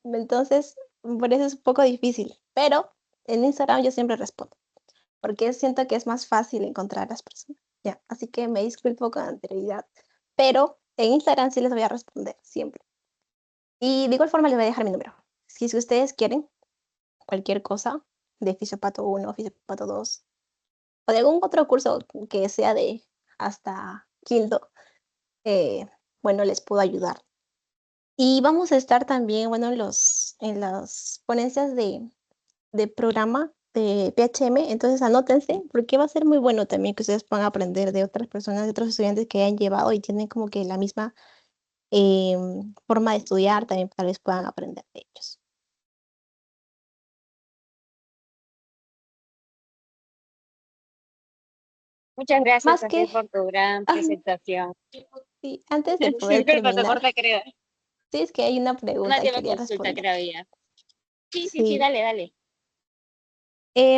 Entonces, por eso es un poco difícil, pero en Instagram yo siempre respondo, porque siento que es más fácil encontrar a las personas. Ya, así que me disculpo con anterioridad, pero en Instagram sí les voy a responder siempre. Y de igual forma les voy a dejar mi número. Si es que ustedes quieren cualquier cosa de Fisiopato 1, Fisiopato 2 o de algún otro curso que sea de hasta quinto, eh, bueno, les puedo ayudar. Y vamos a estar también, bueno, en las ponencias de programa de PHM, entonces anótense, porque va a ser muy bueno también que ustedes puedan aprender de otras personas, de otros estudiantes que hayan llevado y tienen como que la misma forma de estudiar, también tal vez puedan aprender de ellos. Muchas gracias, Más que, Sofía, por tu gran ah, presentación. sí, antes de poder Disculpa, te terminar, corta, creo. sí, es que hay una Una pregunta que última quería consulta, responder. creo ya. Sí, sí, sí, Sí, dale, dale.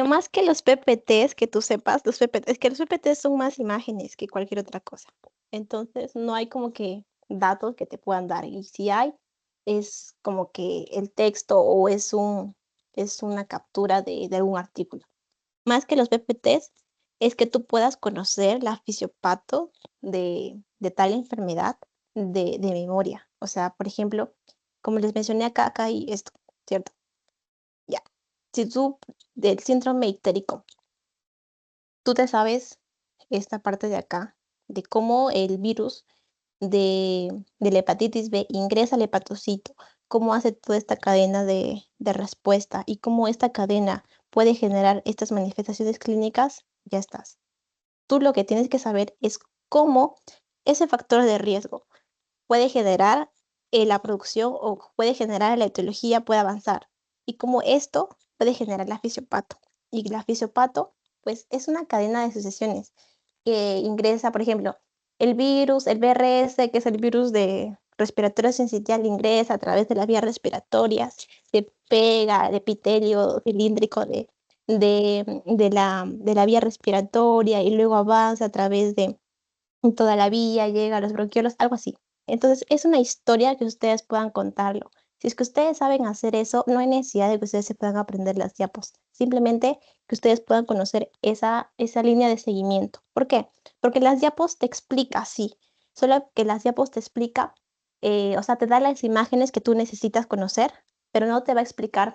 más que los PPTs, que tú sepas, los PPTs, es que los PPTs son más imágenes que cualquier otra cosa. Entonces, no hay como que datos que te puedan dar. Y si hay, es como que el texto o es una captura de algún artículo. Más que los PPTs, es que tú puedas conocer la fisiopato de tal enfermedad de memoria. O sea, por ejemplo, como les mencioné acá hay esto, ¿cierto? Ya. Si tú, del síndrome ictérico, tú te sabes esta parte de acá, de cómo el virus de la hepatitis B ingresa al hepatocito, cómo hace toda esta cadena de respuesta y cómo esta cadena puede generar estas manifestaciones clínicas, ya estás. Tú lo que tienes que saber es cómo ese factor de riesgo puede generar la producción o puede generar la etiología, puede avanzar. Y como esto puede generar la fisiopato. Y la fisiopato, pues es una cadena de sucesiones que ingresa, por ejemplo, el virus, el VRS, que es el virus de respiratorio sincitial, ingresa a través de las vías respiratorias, se pega al epitelio cilíndrico de la vía respiratoria y luego avanza a través de toda la vía, llega a los bronquiolos, algo así. Entonces, es una historia que ustedes puedan contarlo. Si es que ustedes saben hacer eso, no hay necesidad de que ustedes se puedan aprender las diapos. Simplemente que ustedes puedan conocer esa línea de seguimiento. ¿Por qué? Porque las diapos te explica, sí. Solo que las diapos te explica, o sea, te da las imágenes que tú necesitas conocer, pero no te va a explicar